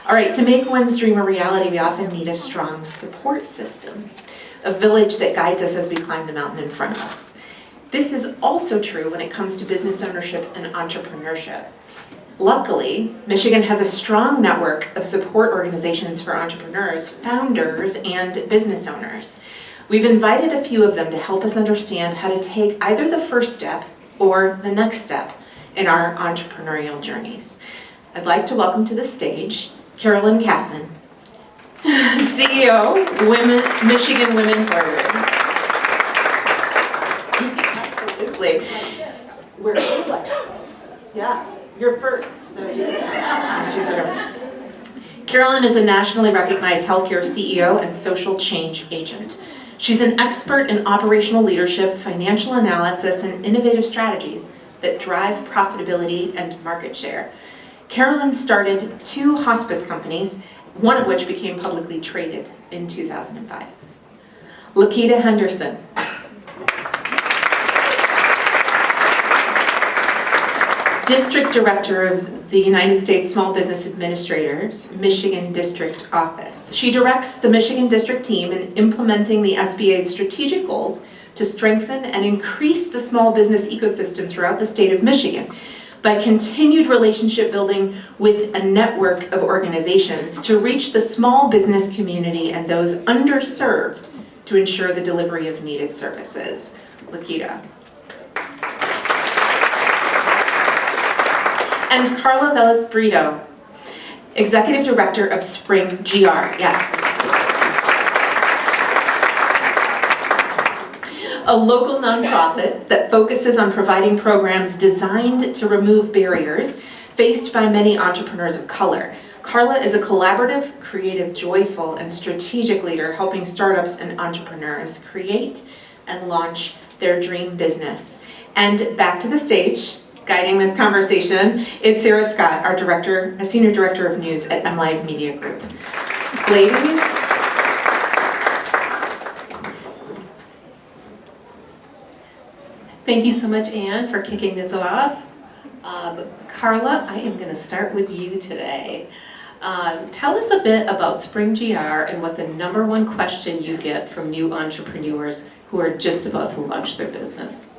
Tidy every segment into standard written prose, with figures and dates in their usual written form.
All right, to make one's dream a reality, we often need a strong support system, a village that guides us as we climb the mountain in front of us. This is also true when it comes to business ownership and entrepreneurship. Luckily, Michigan has a strong network of support organizations for entrepreneurs, founders, and business owners. We've invited a few of them to help us understand how to take either the first step or the next step in our entrepreneurial journeys. I'd like to welcome to the stage Carolyn Casson, CEO, Michigan Women Forward. Absolutely. Yeah, you're first. So Carolyn is a nationally recognized healthcare CEO and social change agent. She's an expert in operational leadership, financial analysis, and innovative strategies that drive profitability and market share. Carolyn started 2 hospice companies, one of which became publicly traded in 2005. Lakita Henderson. District Director of the United States Small Business Administrators, Michigan District Office. She directs the Michigan District team in implementing the SBA's strategic goals to strengthen and increase the small business ecosystem throughout the state of Michigan by continued relationship building with a network of organizations to reach the small business community and those underserved to ensure the delivery of needed services. Lakita. And Carla Velez Brito, Executive Director of Spring GR. Yes. A local nonprofit that focuses on providing programs designed to remove barriers faced by many entrepreneurs of color. Carla is a collaborative, creative, joyful, and strategic leader helping startups and entrepreneurs create and launch their dream business. And back to the stage, guiding this conversation, is Sarah Scott, our Senior Director of News at MLive Media Group. Ladies. Thank you so much, Anne, for kicking this off. Carla, I am going to start with you today. Tell us a bit about Spring GR and what the #1 question you get from new entrepreneurs who are just about to launch their business.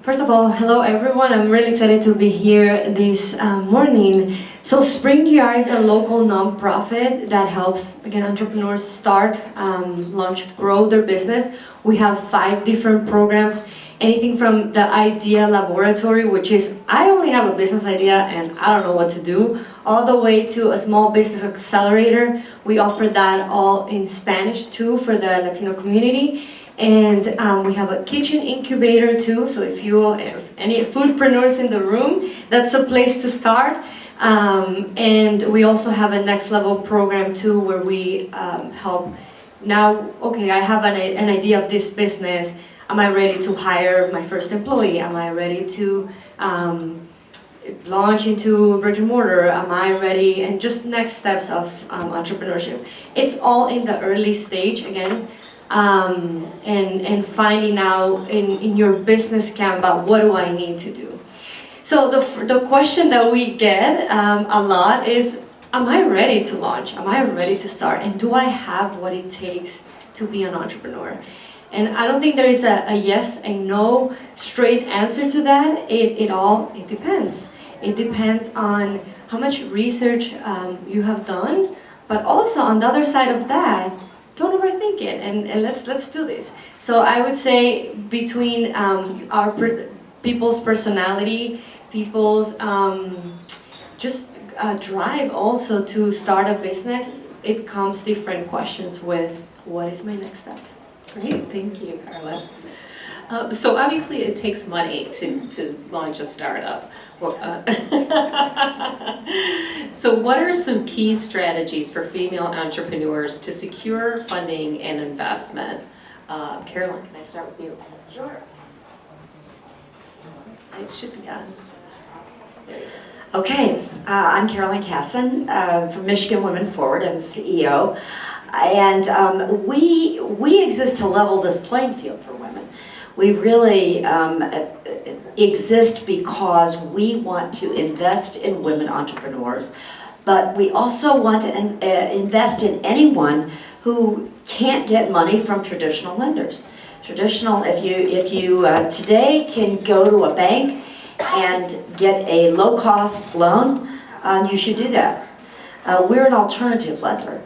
First of all, hello everyone. I'm really excited to be here this morning. So Spring GR is a local nonprofit that helps, again, entrepreneurs start, launch, grow their business. We have 5 different programs, anything from the idea laboratory, which is I only have a business idea and I don't know what to do, all the way to a small business accelerator. We offer that all in Spanish too for the Latino community. And we have a kitchen incubator too, so if any foodpreneurs in the room, that's a place to start. And we also have a next level program too, where we help. Now, okay, I have an idea of this business. Am I ready to hire my first employee? Am I ready to launch into brick and mortar? Am I ready? And just next steps of entrepreneurship. It's all in the early stage again. And finding out in your business Canva, what do I need to do? So the question that we get a lot is, am I ready to launch? Am I ready to start? And do I have what it takes to be an entrepreneur? And I don't think there is a yes and no straight answer to that. It depends. It depends on how much research you have done, but also on the other side of that, don't overthink it, and let's do this. So I would say between people's personality, people's just drive also to start a business, it comes different questions with what is my next step. Great, thank you, Carla. So obviously it takes money to launch a startup. So what are some key strategies for female entrepreneurs to secure funding and investment? Carolyn, can I start with you? Sure. It should be on. There you go. Okay, I'm Carolyn Casson from Michigan Women Forward. I'm the CEO. And we exist to level this playing field for women. We really exist because we want to invest in women entrepreneurs, but we also want to invest in anyone who can't get money from traditional lenders. Traditional, if you today can go to a bank and get a low-cost loan, you should do that. We're an alternative lender,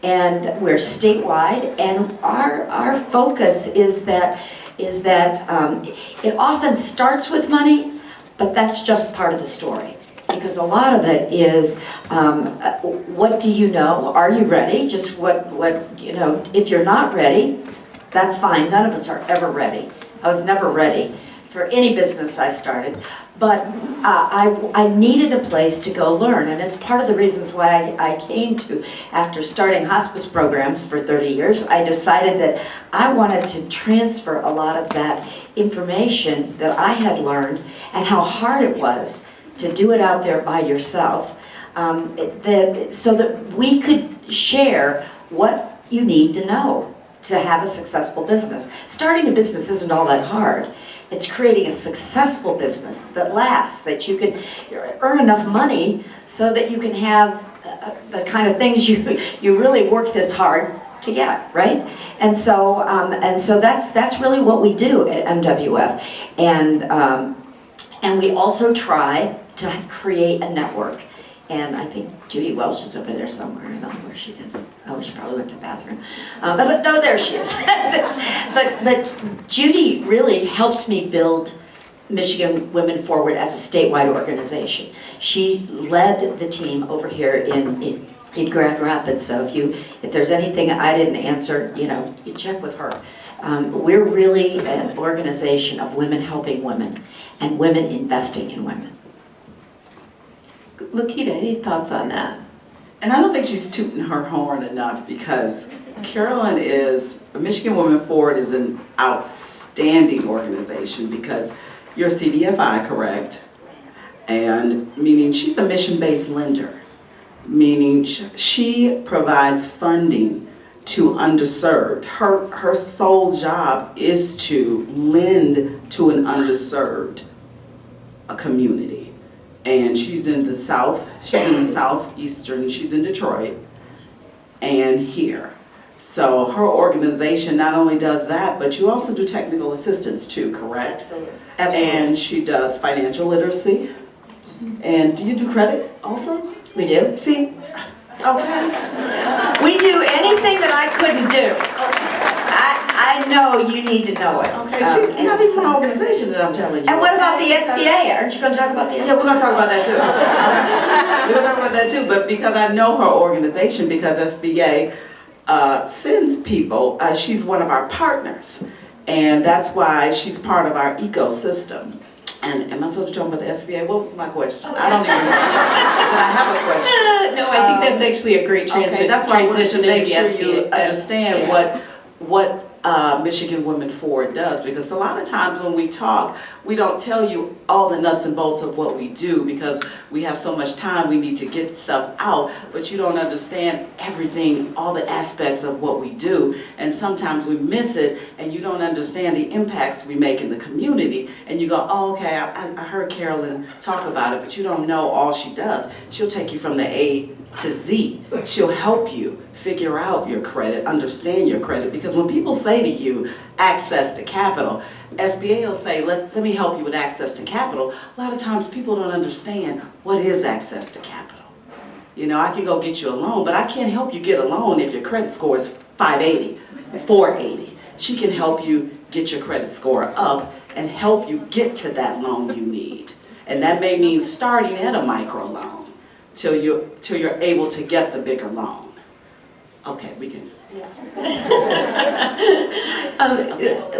and we're statewide, and our focus is that it often starts with money, but that's just part of the story. Because a lot of it is, what do you know? Are you ready? Just if you're not ready, that's fine. None of us are ever ready. I was never ready for any business I started. But I needed a place to go learn, and it's part of the reasons why I came to, after starting hospice programs for 30 years, I decided that I wanted to transfer a lot of that information that I had learned and how hard it was to do it out there by yourself, so that we could share what you need to know to have a successful business. Starting a business isn't all that hard. It's creating a successful business that lasts, that you can earn enough money so that you can have the kind of things you really work this hard to get, right? And so that's really what we do at MWF, and we also try to create a network. And I think Judy Welch is over there somewhere. I don't know where she is. Oh, she probably went to the bathroom. But no, there she is. but Judy really helped me build Michigan Women Forward as a statewide organization. She led the team over here in Grand Rapids. So if there's anything I didn't answer, you check with her. We're really an organization of women helping women and women investing in women. Lakita, any thoughts on that? And I don't think she's tooting her horn enough, because Carolyn Michigan Women Forward is an outstanding organization, because you're CDFI, correct? And meaning she's a mission-based lender, meaning she provides funding to underserved. Her sole job is to lend to an underserved community. And she's in the southeastern, she's in Detroit and here. So her organization not only does that, but you also do technical assistance too, correct? Absolutely. And she does financial literacy. And do you do credit also? We do. See, okay. We do anything that I couldn't do. I know you need to know it. Okay, this is my organization that I'm telling you. And what about the SBA? Aren't you going to talk about the SBA? Yeah, we're going to talk about that too. We're going to talk about that too, but because I know her organization, because SBA sends people, she's one of our partners, and that's why she's part of our ecosystem. And am I supposed to talk about the SBA? What was my question? I don't even know. But I have a question. No, I think that's actually a great Okay, that's why I wanted to transition make into the sure you SBA. understand what Michigan Women Forward does, because a lot of times when we talk, we don't tell you all the nuts and bolts of what we do, because we have so much time, we need to get stuff out, but you don't understand everything, all the aspects of what we do, and sometimes we miss it, and you don't understand the impacts we make in the community, and you go, oh, okay, I heard Carolyn talk about it, but you don't know all she does. She'll take you from the A to Z. She'll help you figure out your credit, understand your credit, because when people say to you, access to capital, SBA will say, let me help you with access to capital. A lot of times people don't understand what is access to capital. I can go get you a loan, but I can't help you get a loan if your credit score is 580, 480. She can help you get your credit score up and help you get to that loan you need. And that may mean starting at a micro loan till you're able to get the bigger loan. Okay, we can.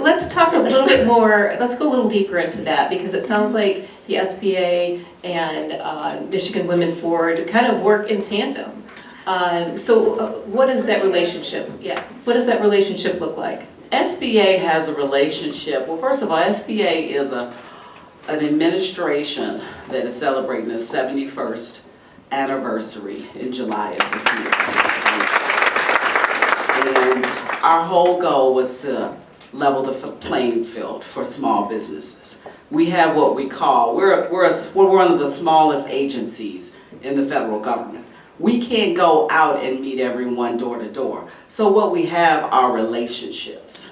Let's talk a little bit more, let's go a little deeper into that, because it sounds like the SBA and Michigan Women Forward kind of work in tandem. So what is that relationship? Yeah, what does that relationship look like? SBA has a relationship. Well, first of all, SBA is an administration that is celebrating its 71st anniversary in July of this year. And our whole goal was to level the playing field for small businesses. We have what we call, we're one of the smallest agencies in the federal government. We can't go out and meet everyone door to door. So what we have are relationships.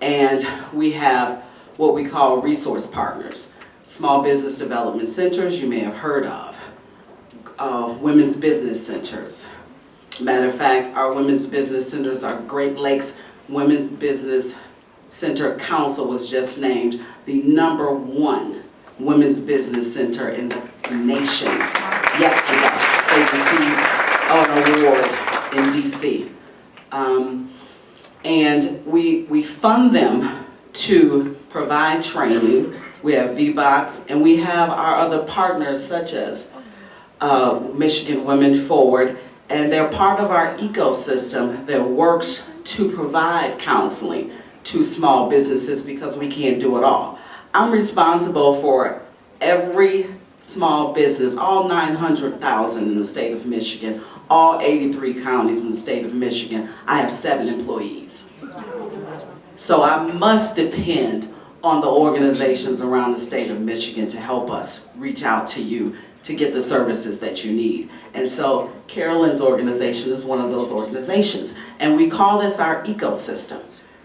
And we have what we call resource partners. Small business development centers you may have heard of. Women's business centers. Matter of fact, our women's business centers are Great Lakes Women's Business Center Council was just named the #1 women's business center in the nation yesterday. They received an award in DC. And we fund them to provide training. We have VBOX, and we have our other partners such as Michigan Women Forward, and they're part of our ecosystem that works to provide counseling to small businesses because we can't do it all. I'm responsible for every small business, all 900,000 in the state of Michigan, all 83 counties in the state of Michigan. I have 7 employees. So I must depend on the organizations around the state of Michigan to help us reach out to you to get the services that you need. And so Carolyn's organization is one of those organizations. And we call this our ecosystem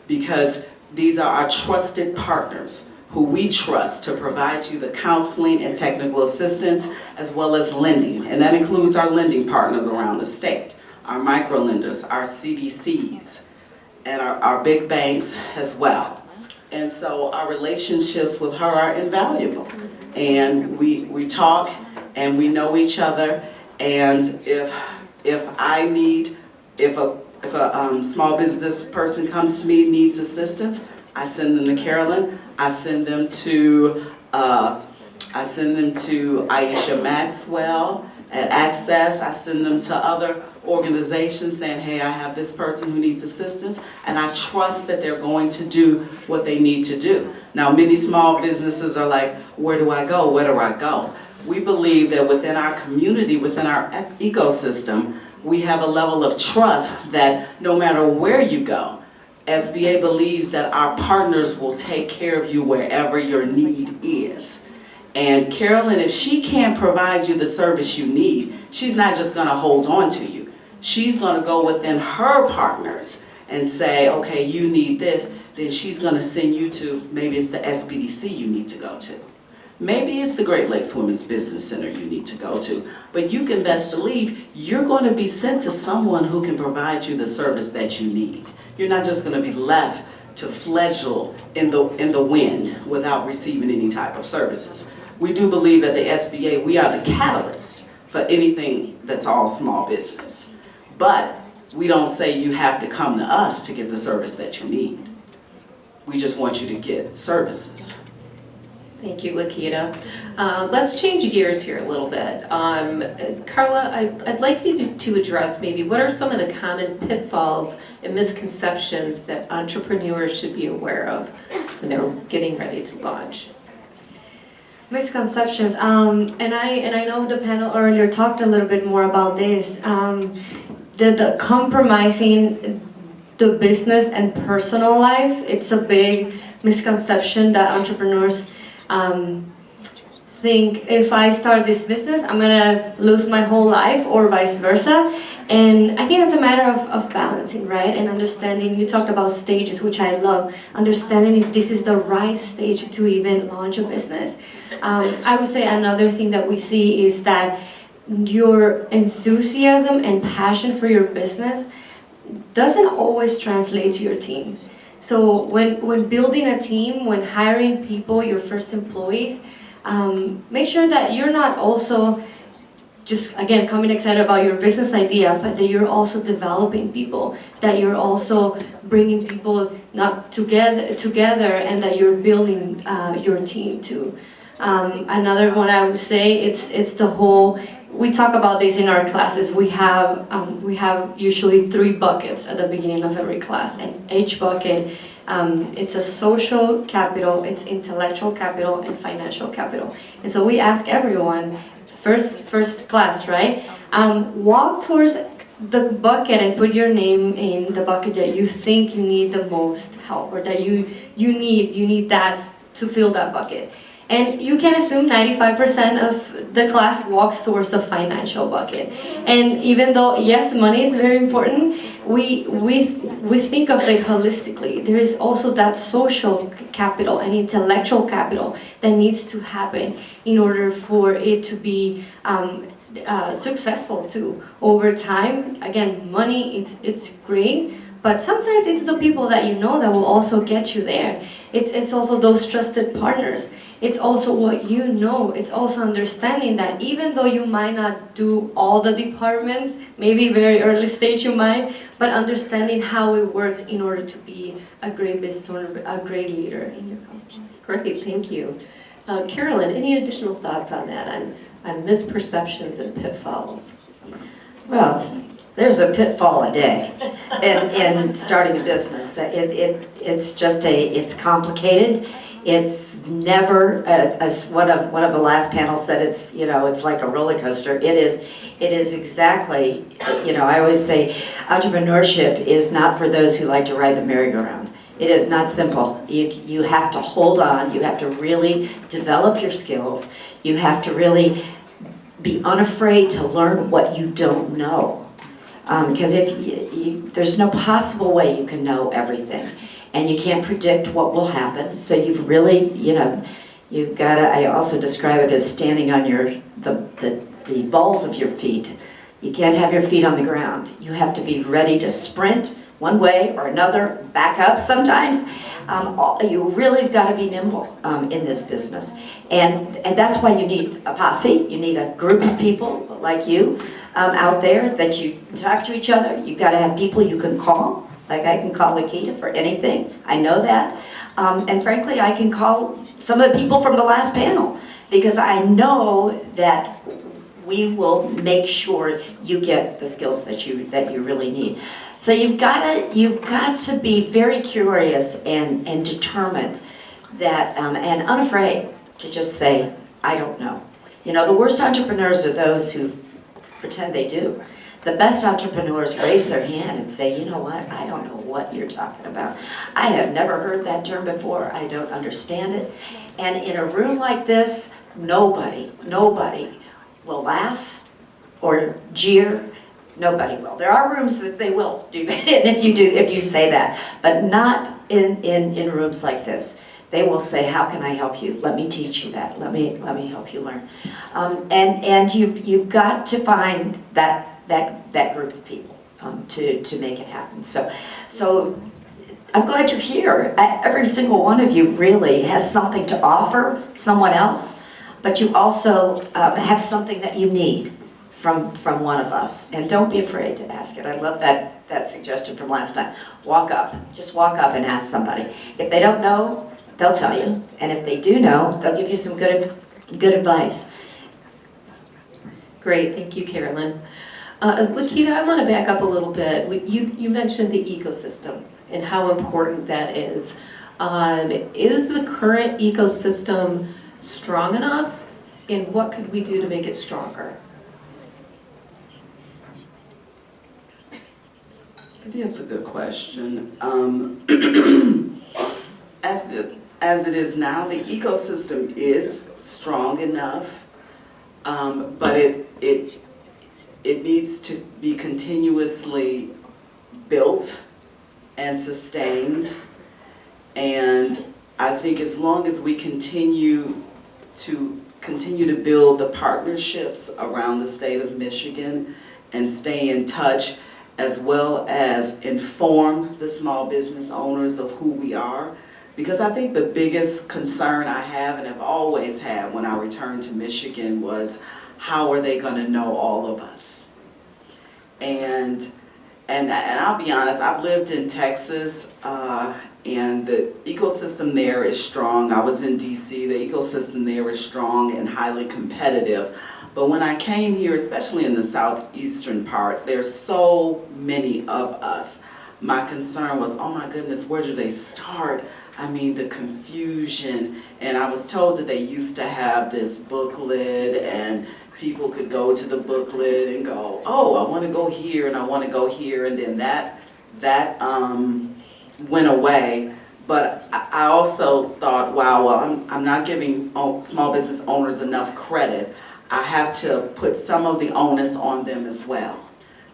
because these are our trusted partners who we trust to provide you the counseling and technical assistance as well as lending. And that includes our lending partners around the state, our micro lenders, our CDCs, and our big banks as well. And so our relationships with her are invaluable. And we talk and we know each other. And if a small business person comes to me, needs assistance, I send them to Carolyn. I send them to Aisha Maxwell at Access. I send them to other organizations saying, hey, I have this person who needs assistance, and I trust that they're going to do what they need to do. Now, many small businesses are like, where do I go? Where do I go? We believe that within our community, within our ecosystem, we have a level of trust that no matter where you go, SBA believes that our partners will take care of you wherever your need is. And Carolyn, if she can't provide you the service you need, she's not just going to hold on to you. She's going to go within her partners and say, okay, you need this. Then she's going to send you to, maybe it's the SBDC you need to go to. Maybe it's the Great Lakes Women's Business Center you need to go to. But you can best believe you're going to be sent to someone who can provide you the service that you need. You're not just going to be left to fledgle in the wind without receiving any type of services. We do believe at the SBA we are the catalyst for anything that's all small business. But we don't say you have to come to us to get the service that you need. We just want you to get services. Thank you, Lakita. Let's change gears here a little bit. Carla, I'd like you to address maybe what are some of the common pitfalls and misconceptions that entrepreneurs should be aware of when they're getting ready to launch? Misconceptions, and I know the panel earlier talked a little bit more about this. The compromising the business and personal life, it's a big misconception that entrepreneurs think if I start this business, I'm gonna lose my whole life or vice versa. And I think it's a matter of balancing, right? And understanding, you talked about stages, which I love, understanding if this is the right stage to even launch a business. I would say another thing that we see is that your enthusiasm and passion for your business doesn't always translate to your team. So when building a team, when hiring people, your first employees, make sure that you're not also just, again, coming excited about your business idea, but that you're also developing people, that you're also bringing people not together and that you're building your team too. Another one I would say, it's the whole, we talk about this in our classes. We have usually 3 buckets at the beginning of every class, and each bucket, it's a social capital, it's intellectual capital, and financial capital. And so we ask everyone, first class, right? Walk towards the bucket and put your name in the bucket that you think you need the most help, or that you need that to fill that bucket. And you can assume 95% of the class walks towards the financial bucket. And even though, yes, money is very important, we think of it holistically. There is also that social capital and intellectual capital that needs to happen in order for it to be successful too. Over time, again, money, it's great, but sometimes it's the people that you know that will also get you there. It's also those trusted partners. It's also what you know. It's also understanding that even though you might not do all the departments, maybe very early stage you might, but understanding how it works in order to be a great business owner, a great leader in your company. Great, thank you. Carolyn, any additional thoughts on that, on misperceptions and pitfalls? Well, there's a pitfall a day in starting a business. It's complicated. It's never, as one of the last panels said, it's like a roller coaster. It is exactly, I always say entrepreneurship is not for those who like to ride the merry-go-round. It is not simple. You have to hold on. You have to really develop your skills. You have to really be unafraid to learn what you don't know. Because there's no possible way you can know everything. And you can't predict what will happen. So you've really, you've got to, I also describe it as standing on the balls of your feet. You can't have your feet on the ground. You have to be ready to sprint one way or another, back up sometimes. You really have got to be nimble in this business. And that's why you need a posse. You need a group of people like you out there that you talk to each other. You've got to have people you can call. Like I can call Lakita for anything. I know that. And frankly, I can call some of the people from the last panel because I know that we will make sure you get the skills that you really need. So you've got to be very curious and determined that and unafraid to just say, I don't know. The worst entrepreneurs are those who pretend they do. The best entrepreneurs raise their hand and say, you know what, I don't know what you're talking about. I have never heard that term before. I don't understand it. And in a room like this, nobody will laugh or jeer. Nobody will. There are rooms that they will do that, and if you say that, but not in rooms like this. They will say, how can I help you? Let me teach you that. Let me help you learn. And you've got to find that group of people to make it happen. So I'm glad you're here. Every single one of you really has something to offer someone else, but you also have something that you need from one of us. And don't be afraid to ask it. I love that suggestion from last time. Walk up. Just walk up and ask somebody. If they don't know, they'll tell you. And if they do know, they'll give you some good advice. Great, thank you, Carolyn. Lakita, I want to back up a little bit. You mentioned the ecosystem and how important that is. Is the current ecosystem strong enough? And what could we do to make it stronger? It is a good question. As it is now, the ecosystem is strong enough, but it needs to be continuously built and sustained. And I think as long as we continue to build the partnerships around the state of Michigan and stay in touch, as well as inform the small business owners of who we are. Because I think the biggest concern I have and have always had when I returned to Michigan was, how are they going to know all of us? And I'll be honest, I've lived in Texas and the ecosystem there is strong. I was in DC, the ecosystem there is strong and highly competitive. But when I came here, especially in the southeastern part, there's so many of us. My concern was, oh my goodness, where do they start? I mean, the confusion. And I was told that they used to have this booklet and people could go to the booklet and go, oh, I want to go here and I want to go here. And then that went away. But I also thought, wow, well, I'm not giving small business owners enough credit. I have to put some of the onus on them as well.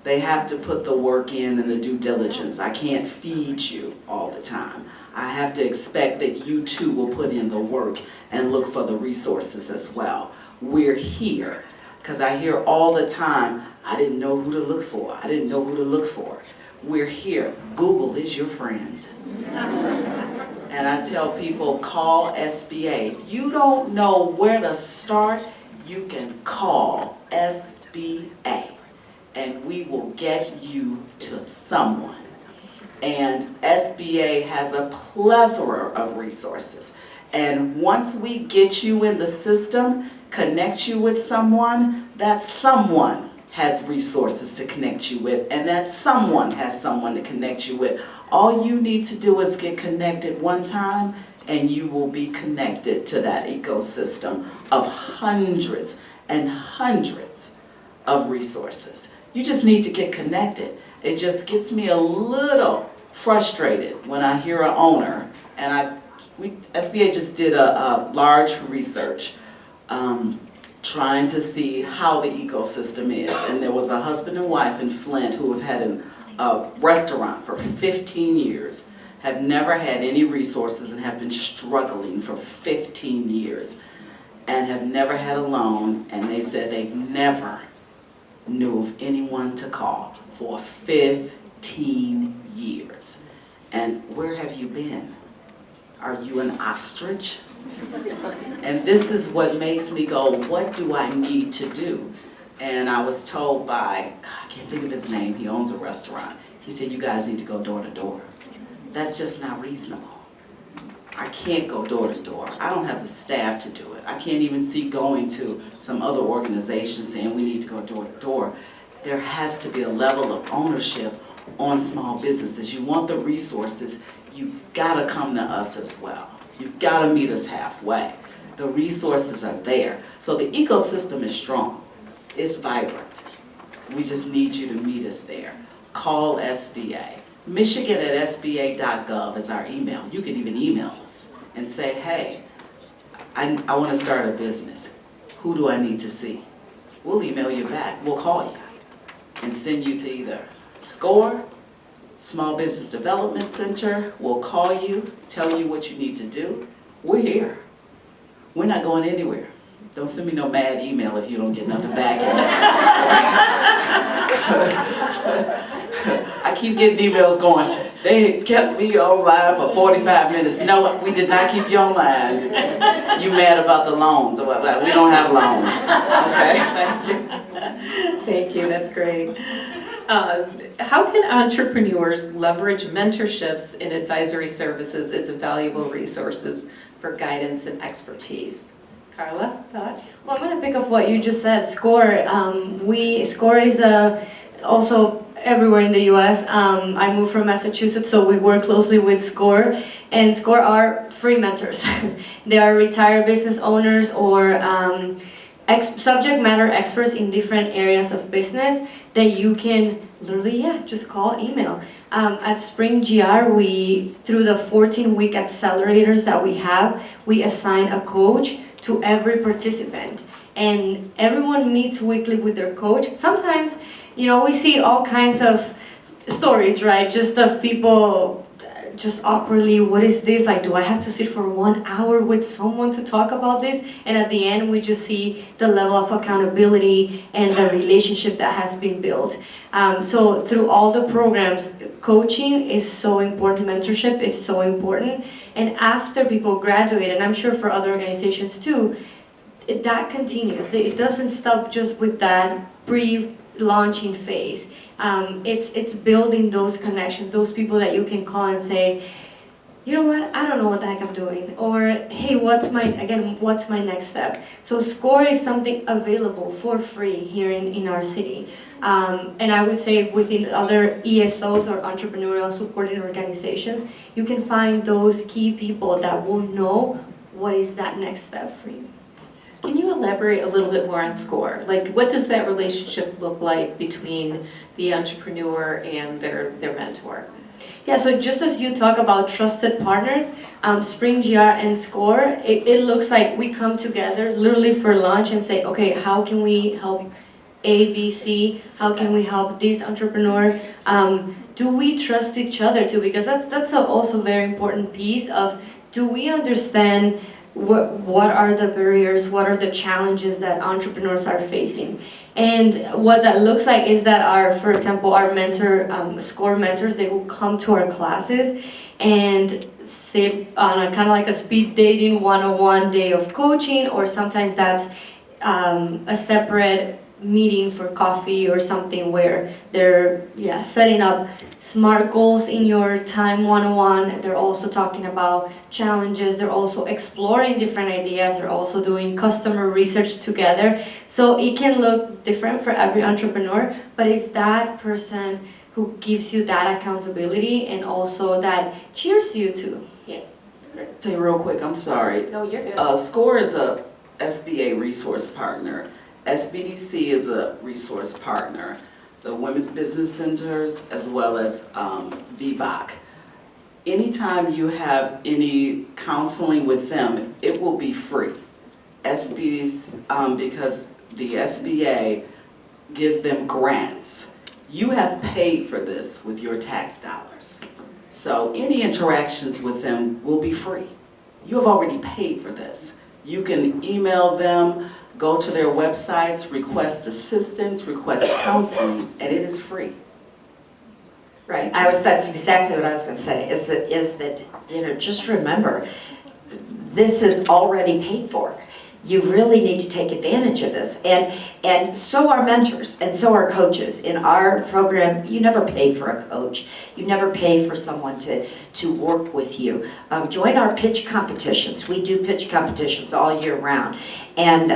They have to put the work in and the due diligence. I can't feed you all the time. I have to expect that you too will put in the work and look for the resources as well. We're here, because I hear all the time, I didn't know who to look for. I didn't know who to look for. We're here. Google is your friend. And I tell people, call SBA. You don't know where to start, you can call SBA, and we will get you to someone. And SBA has a plethora of resources. And once we get you in the system, connect you with someone, that someone has resources to connect you with, and that someone has someone to connect you with. All you need to do is get connected one time, and you will be connected to that ecosystem of hundreds and hundreds of resources. You just need to get connected. It just gets me a little frustrated when I hear an owner, and SBA just did a large research trying to see how the ecosystem is. And there was a husband and wife in Flint who have had a restaurant for 15 years, have never had any resources and have been struggling for 15 years and have never had a loan, and they said they've never knew of anyone to call for 15 years. And where have you been? Are you an ostrich? And this is what makes me go, what do I need to do? And I was told by, God, I can't think of his name, he owns a restaurant. He said, you guys need to go door to door. That's just not reasonable. I can't go door to door. I don't have the staff to do it. I can't even see going to some other organizations saying we need to go door to door. There has to be a level of ownership on small businesses. You want the resources, you've got to come to us as well. You've got to meet us halfway. The resources are there. So the ecosystem is strong. It's vibrant. We just need you to meet us there. Call SBA. Michigan@sba.gov is our email. You can even email us and say, hey, I want to start a business. Who do I need to see? We'll email you back. We'll call you and send you to either SCORE, Small Business Development Center. We'll call you, tell you what you need to do. We're here. We're not going anywhere. Don't send me no mad email if you don't get nothing back. I keep getting emails going, they kept me online for 45 minutes. No, we did not keep you online. You mad about the loans. We don't have loans. Okay, thank you. Thank you, that's great. How can entrepreneurs leverage mentorships and advisory services as valuable resources for guidance and expertise? Carla, thoughts? Well, I'm gonna pick up what you just said. SCORE. SCORE is also everywhere in the U.S. I moved from Massachusetts, so we work closely with SCORE, and SCORE are free mentors. They are retired business owners or subject matter experts in different areas of business that you can literally, just call, email. At Spring GR, through the 14-week accelerators that we have, we assign a coach to every participant. And everyone meets weekly with their coach. Sometimes, we see all kinds of stories, right? Just of people just awkwardly, what is this? Like, do I have to sit for 1 hour with someone to talk about this? And at the end, we just see the level of accountability and the relationship that has been built. So through all the programs, coaching is so important, mentorship is so important. And after people graduate, and I'm sure for other organizations too, that continues. It doesn't stop just with that pre-launching phase. It's building those connections, those people that you can call and say, you know what, I don't know what the heck I'm doing. Or, hey, what's my next step? So SCORE is something available for free here in our city. And I would say within other ESOs or entrepreneurial supporting organizations, you can find those key people that will know what is that next step for you. Can you elaborate a little bit more on SCORE? Like, what does that relationship look like between the entrepreneur and their mentor? Yeah, so just as you talk about trusted partners, Spring GR and SCORE, it looks like we come together literally for lunch and say, okay, how can we help A, B, C? How can we help this entrepreneur? Do we trust each other too? Because that's also very important piece of, do we understand what are the barriers, what are the challenges that entrepreneurs are facing? And what that looks like is that for example, our SCORE mentors, they will come to our classes and sit on a kind of like a speed dating 101 day of coaching, or sometimes that's a separate meeting for coffee or something where they're setting up SMART goals in your time 101. They're also talking about challenges, they're also exploring different ideas, they're also doing customer research together. So it can look different for every entrepreneur, but it's that person who gives you that accountability and also that cheers you too. Say real quick, I'm sorry. No, you're good. SCORE is a SBA resource partner. SBDC is a resource partner. The Women's Business Centers as well as VBOC. Anytime you have any counseling with them, it will be free. SBDC, because the SBA gives them grants. You have paid for this with your tax dollars. So any interactions with them will be free. You have already paid for this. You can email them, go to their websites, request assistance, request counseling, and it is free. Right, that's exactly what I was gonna say, is that, you know, just remember, this is already paid for. You really need to take advantage of this. And so are mentors, and so are coaches. In our program, you never pay for a coach. You never pay for someone to work with you. Join our pitch competitions. We do pitch competitions all year round. And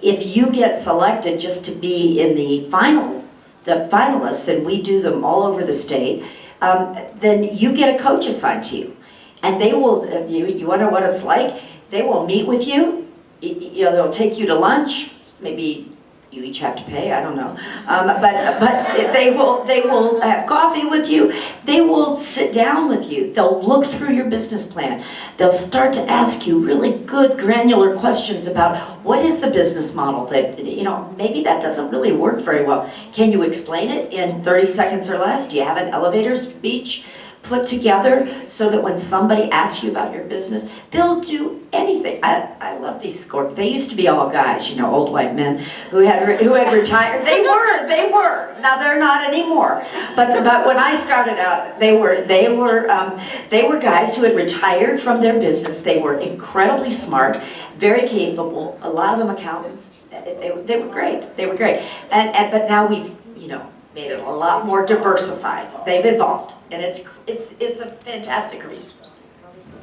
if you get selected just to be in the finalists, and we do them all over the state, then you get a coach assigned to you. And they will, you wanna know what it's like? They will meet with you, you know, they'll take you to lunch, maybe you each have to pay, I don't know. But they will have coffee with you, they will sit down with you, they'll look through your business plan, they'll start to ask you really good granular questions about what is the business model that, you know, maybe that doesn't really work very well. Can you explain it in 30 seconds or less? Do you have an elevator speech put together so that when somebody asks you about your business, they'll do anything. I love these SCORE. They used to be all guys, you know, old white men who had retired. They were. Now they're not anymore. But when I started out, they were guys who had retired from their business. They were incredibly smart, very capable. A lot of them accountants. They were great. They were great. But now we've, you know, made it a lot more diversified. They've evolved, and it's a fantastic resource.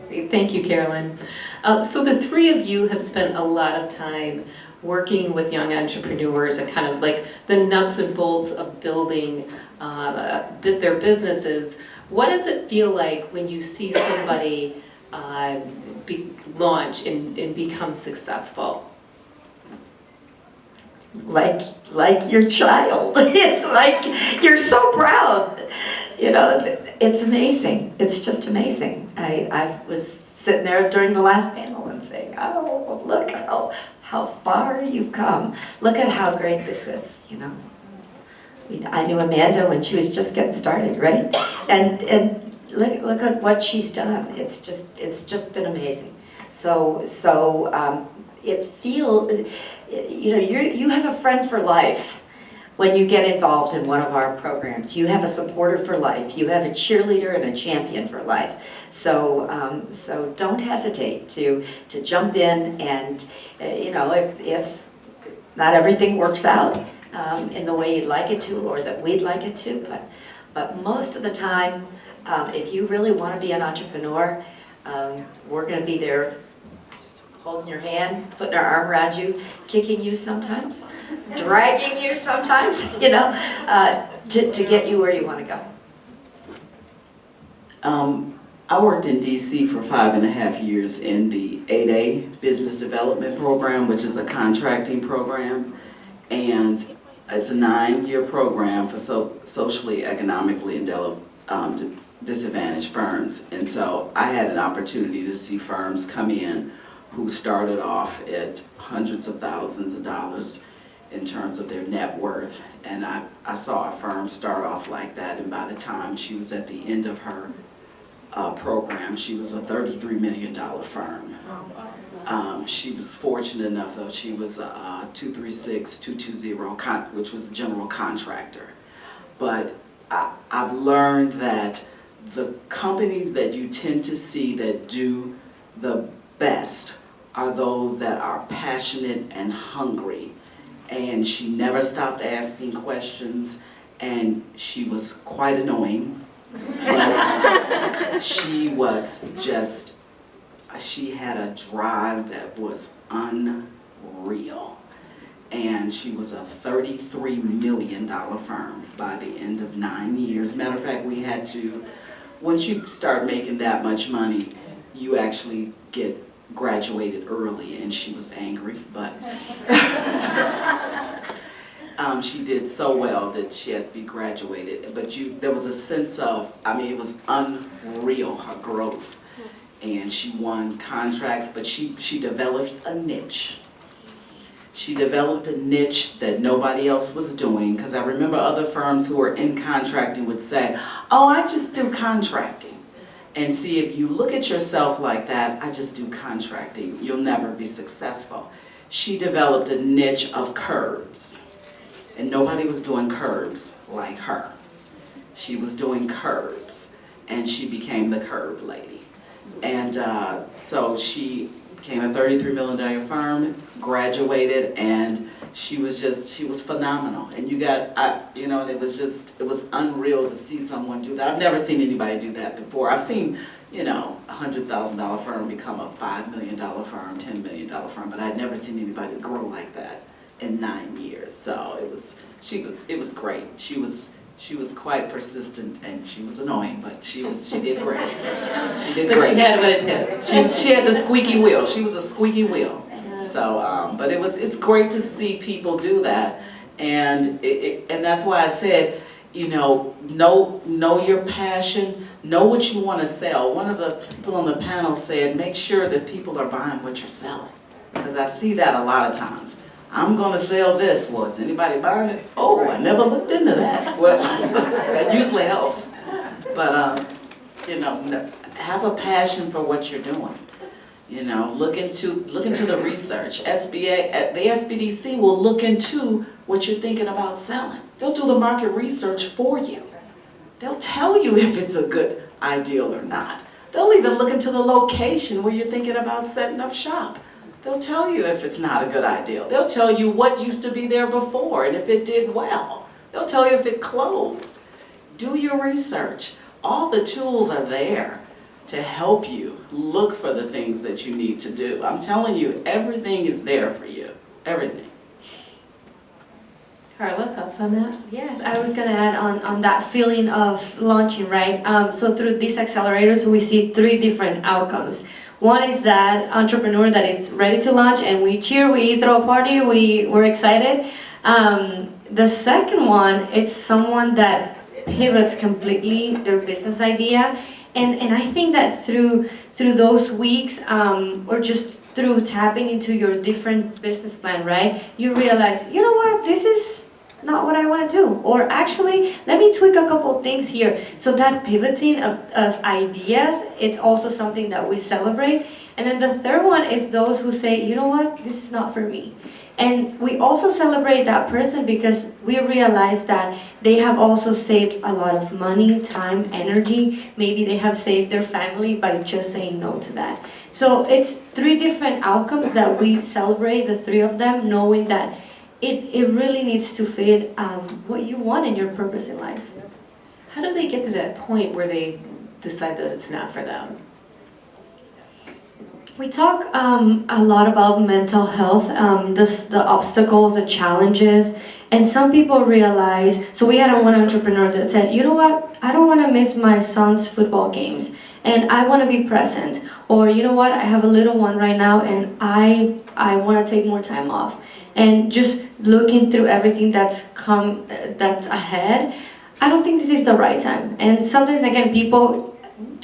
Thank you, Carolyn. So the three of you have spent a lot of time working with young entrepreneurs and kind of like the nuts and bolts of building their businesses. What does it feel like when you see somebody launch and become successful? Like your child. It's like you're so proud. You know, it's amazing. It's just amazing. I was sitting there during the last panel and saying, oh, look how far you've come. Look at how great this is, you know. I knew Amanda when she was just getting started, right? And look at what she's done. It's just been amazing. So it feels, you know, you have a friend for life when you get involved in one of our programs. You have a supporter for life. You have a cheerleader and a champion for life. So don't hesitate to jump in, and you know, if not everything works out in the way you'd like it to, or that we'd like it to, but most of the time, if you really want to be an entrepreneur, we're going to be there holding your hand, putting our arm around you, kicking you sometimes, dragging you sometimes, you know, to get you where you want to go. I worked in DC for 5.5 years in the 8A Business Development Program, which is a contracting program, and it's a 9-year program for socially, economically, and disadvantaged firms. And so I had an opportunity to see firms come in who started off at hundreds of thousands of dollars in terms of their net worth. And I saw a firm start off like that, and by the time she was at the end of her program, she was a $33 million firm. She was fortunate enough, though, she was a 236-220, which was a general contractor. But I've learned that the companies that you tend to see that do the best are those that are passionate and hungry. And she never stopped asking questions, and she was quite annoying. But she was just, she had a drive that was unreal. And she was a $33 million firm by the end of 9 years. Matter of fact, we had to, once you start making that much money, you actually get graduated early, and she was angry, but she did so well that she had to be graduated. But there was a sense of, I mean, it was unreal, her growth. And she won contracts, but she developed a niche. She developed a niche that nobody else was doing, because I remember other firms who were in contracting would say, oh, I just do contracting. And see, if you look at yourself like that, I just do contracting, you'll never be successful. She developed a niche of curbs, and nobody was doing curbs like her. She was doing curbs, and she became the curb lady. And so she became a $33 million firm, graduated, and she was phenomenal. And and it was unreal to see someone do that. I've never seen anybody do that before. I've seen, a $100,000 firm become a $5 million firm, $10 million firm, but I'd never seen anybody grow like that in 9 years. So it was great. She was quite persistent, and she was annoying, but she did great. She did great. But she had what it took. She had the squeaky wheel. She was a squeaky wheel. So, but it's great to see people do that, and that's why I said, know your passion, know what you want to sell. One of the people on the panel said, make sure that people are buying what you're selling, because I see that a lot of times. I'm going to sell this. Well, is anybody buying it? Oh, I never looked into that. Well, that usually helps. But, have a passion for what you're doing. Look into the research. The SBDC will look into what you're thinking about selling. They'll do the market research for you. They'll tell you if it's a good ideal or not. They'll even look into the location where you're thinking about setting up shop. They'll tell you if it's not a good ideal. They'll tell you what used to be there before and if it did well. They'll tell you if it closed. Do your research. All the tools are there to help you look for the things that you need to do. I'm telling you, everything is there for you. Everything. Carla, thoughts on that? Yes, I was going to add on that feeling of launching, right? So through these accelerators, we see 3 different outcomes. One is that entrepreneur that is ready to launch, and we cheer, we throw a party, we're excited. The second one, it's someone that pivots completely their business idea. And I think that through those weeks, or just through tapping into your different business plan, right? You realize, you know what, this is not what I want to do. Or actually, let me tweak a couple of things here. So that pivoting of ideas, it's also something that we celebrate. And then the third one is those who say, you know what, this is not for me. And we also celebrate that person because we realize that they have also saved a lot of money, time, energy. Maybe they have saved their family by just saying no to that. So it's 3 different outcomes that we celebrate, the 3 of them, knowing that it really needs to fit what you want in your purpose in life. How do they get to that point where they decide that it's not for them? We talk a lot about mental health, the obstacles, the challenges, and some people realize, so we had one entrepreneur that said, you know what, I don't want to miss my son's football games, and I want to be present. Or, you know what, I have a little one right now, and I want to take more time off. And just looking through everything that's ahead, I don't think this is the right time. And sometimes, again, people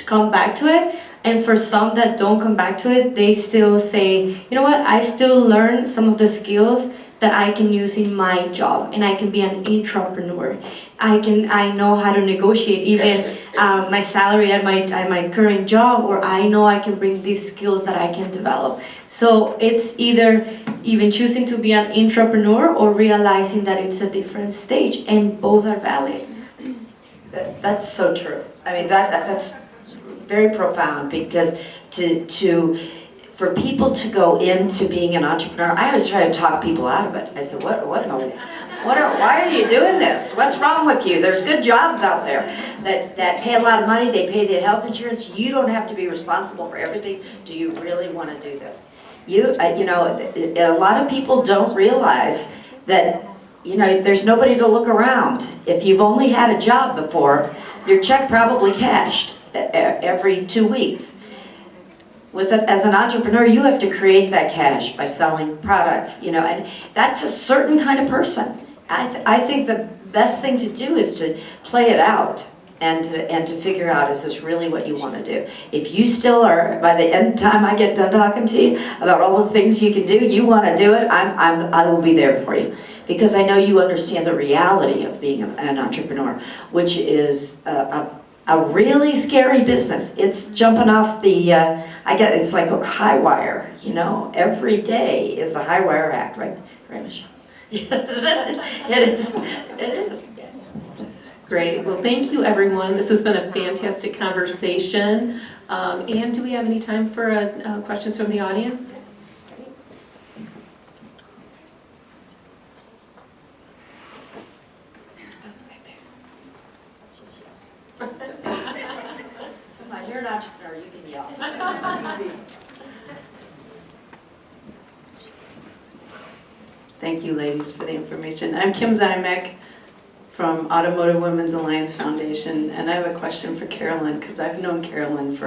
come back to it. And for some that don't come back to it, they still say, you know what, I still learn some of the skills that I can use in my job, and I can be an entrepreneur. I know how to negotiate even my salary at my current job, or I know I can bring these skills that I can develop. So it's either even choosing to be an entrepreneur or realizing that it's a different stage, and both are valid. That's so true. I mean, that's very profound, because for people to go into being an entrepreneur, I always try to talk people out of it. I said, why are you doing this? What's wrong with you? There's good jobs out there that pay a lot of money, they pay the health insurance, you don't have to be responsible for everything. Do you really want to do this? A lot of people don't realize that, there's nobody to look around. If you've only had a job before, your check probably cashed every 2 weeks. As an entrepreneur, you have to create that cash by selling products, and that's a certain kind of person. I think the best thing to do is to play it out and to figure out, is this really what you want to do? If you still are, by the end time I get done talking to you about all the things you can do, you want to do it, I will be there for you. Because I know you understand the reality of being an entrepreneur, which is a really scary business. It's jumping off it's like a high wire, every day is a high wire act, right, Michelle? Yes, it is. Great. Well, thank you, everyone. This has been a fantastic conversation. And do we have any time for questions from the audience? Come on, you're an entrepreneur, you can yell. Thank you, ladies, for the information. I'm Kim Zymek from Automotive Women's Alliance Foundation, and I have a question for Carolyn, because I've known Carolyn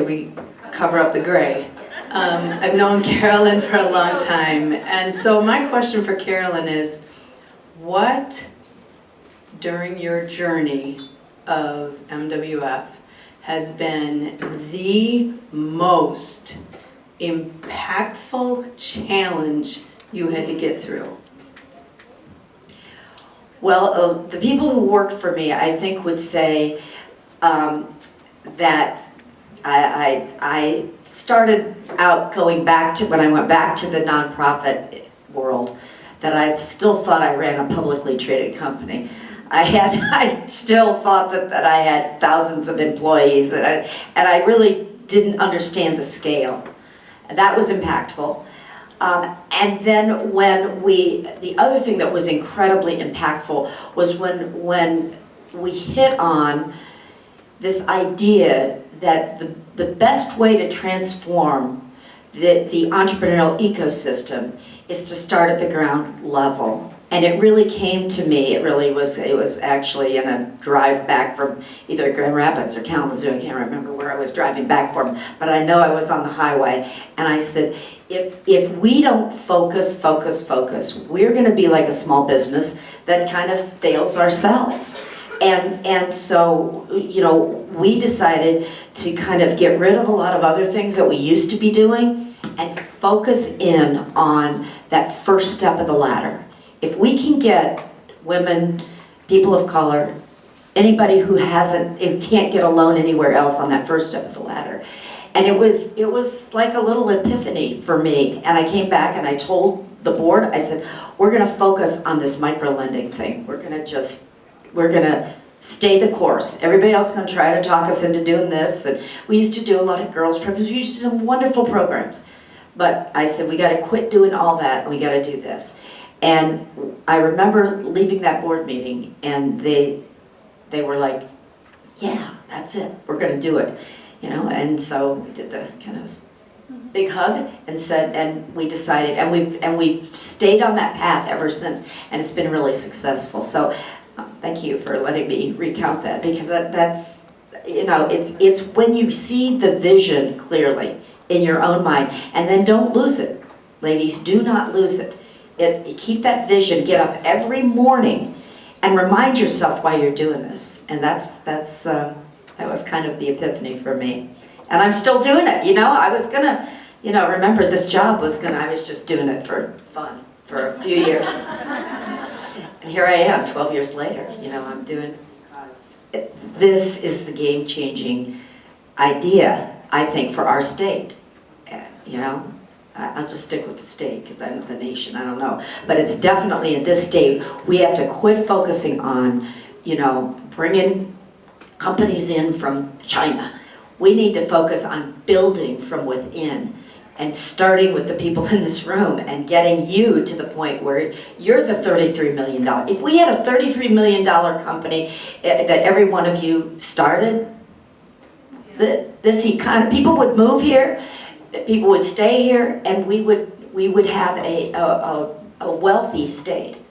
we cover up the gray. I've known Carolyn for a long time, and so my question for Carolyn is, what, during your journey of MWF, has been the most impactful challenge you had to get through? Well, the people who worked for me, I think, would say that I started out going back to, when I went back to the nonprofit world, that I still thought I ran a publicly traded company. I still thought that I had thousands of employees, and I really didn't understand the scale. That was impactful. And then the other thing that was incredibly impactful was when we hit on this idea that the best way to transform the entrepreneurial ecosystem is to start at the ground level. And it really came to me, it was actually in a drive back from either Grand Rapids or Kalamazoo, I can't remember where I was driving back from, but I know I was on the highway, and I said, if we don't focus, we're gonna be like a small business that kind of fails ourselves. And so, we decided to kind of get rid of a lot of other things that we used to be doing and focus in on that first step of the ladder. If we can get women, people of color, anybody who can't get a loan anywhere else on that first step of the ladder. And it was like a little epiphany for me. And I came back and I told the board, I said, we're gonna focus on this micro-lending thing. We're gonna stay the course. Everybody else is gonna try to talk us into doing this. And we used to do a lot of girls programs. We used to do some wonderful programs. But I said, we gotta quit doing all that and we gotta do this. And I remember leaving that board meeting, and they were like, yeah, that's it, we're gonna do it, and so we did the kind of big hug and we decided, and we've stayed on that path ever since, and it's been really successful. So thank you for letting me recount that, because that's, it's when you see the vision clearly in your own mind, and then don't lose it. Ladies, do not lose it. Keep that vision, get up every morning and remind yourself why you're doing this. And that was kind of the epiphany for me. And I'm still doing it, you know. I was gonna, you know, remember this job I was just doing it for fun for a few years. And here I am, 12 years later, you know, I'm doing it. This is the game-changing idea, I think, for our state. You know, I'll just stick with the state because I'm the nation, I don't know. But it's definitely in this state, we have to quit focusing on, you know, bringing companies in from China. We need to focus on building from within and starting with the people in this room and getting you to the point where you're the $33 million. If we had a $33 million company that every one of you started, this economy, people would move here, people would stay here, and we would have a wealthy state.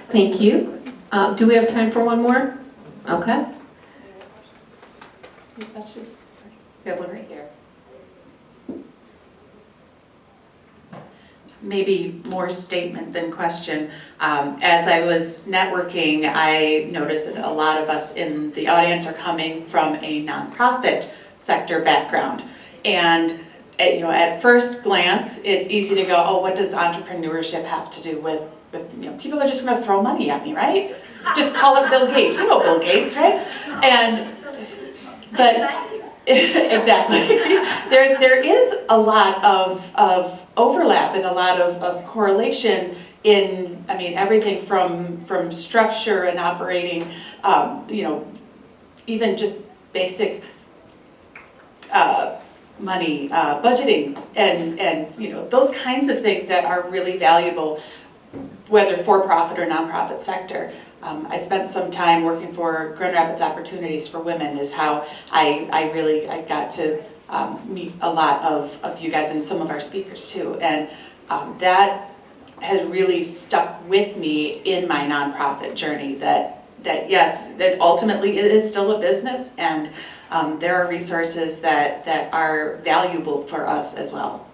Thank you. Do we have time for one more? Okay. Any questions? We have one right here. Maybe more statement than question. As I was networking, I noticed that a lot of us in the audience are coming from a nonprofit sector background. And you know, at first glance, it's easy to go, oh, what does entrepreneurship have to do with you know, people are just gonna throw money at me, right? Just call it Bill Gates, you know Bill Gates, right? But exactly. There is a lot of overlap and a lot of correlation in, I mean, everything from structure and operating, you know, even just basic money, budgeting, and you know, those kinds of things that are really valuable, whether for-profit or nonprofit sector. I spent some time working for Grand Rapids Opportunities for Women is how I got to meet a lot of you guys and some of our speakers too. And that has really stuck with me in my nonprofit journey, that yes, that ultimately it is still a business, and there are resources that are valuable for us as well.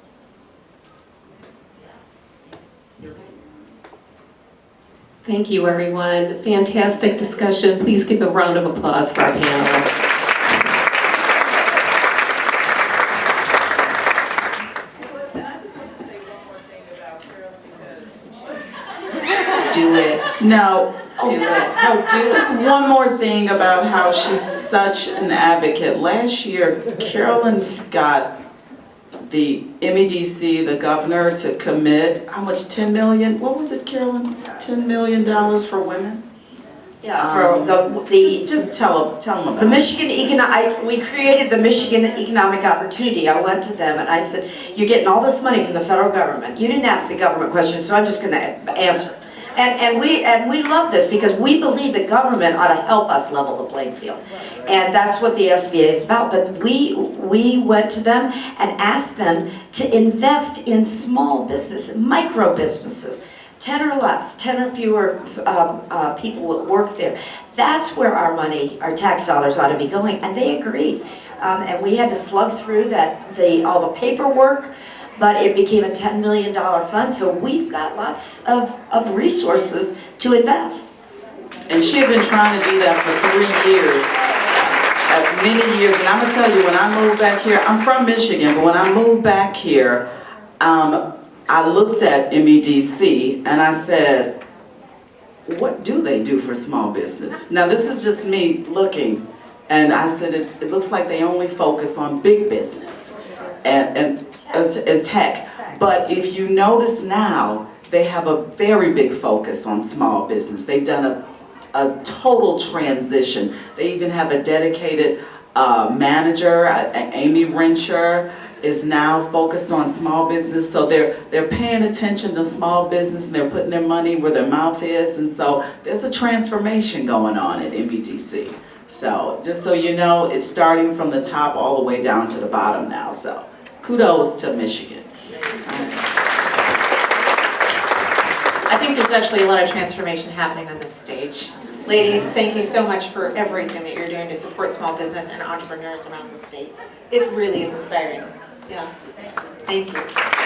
Thank you, everyone. Fantastic discussion. Please give a round of applause for our panelists. Do it. No, Do it. No, do it. just one more thing about how she's such an advocate. Last year, Carolyn got the MEDC, the governor, to commit, how much, 10 million? What was it, Carolyn? $10 million for women? Yeah, for Just tell them about the it. Michigan we created the Michigan Economic Opportunity. I went to them and I said, you're getting all this money from the federal government. You didn't ask the government questions, so I'm just gonna answer. And we love this because we believe the government ought to help us level the playing field. And that's what the SBA is about. But we went to them and asked them to invest in small businesses, micro businesses, 10 or less, 10 or fewer people will work there. That's where our money, our tax dollars ought to be going. And they agreed. And we had to slug through all the paperwork, but it became a $10 million fund. So we've got lots of resources to invest. And she had been trying to do that for 3 years, many years. And I'm gonna tell you, when I moved back here, I'm from Michigan, but when I moved back here, I looked at MEDC and I said, what do they do for small business? Now this is just me looking, and I said, it looks like they only focus on big business and tech. But if you notice now, they have a very big focus on small business. They've done a total transition. They even have a dedicated manager, Amy Rencher, is now focused on small business. So they're paying attention to small business, and they're putting their money where their mouth is. And so there's a transformation going on at MBDC. So just so you know, it's starting from the top all the way down to the bottom now. So kudos to Michigan. I think there's actually a lot of transformation happening on this stage. Ladies, thank you so much for everything that you're doing to support small business and entrepreneurs around the state. It really is inspiring. Yeah, thank you.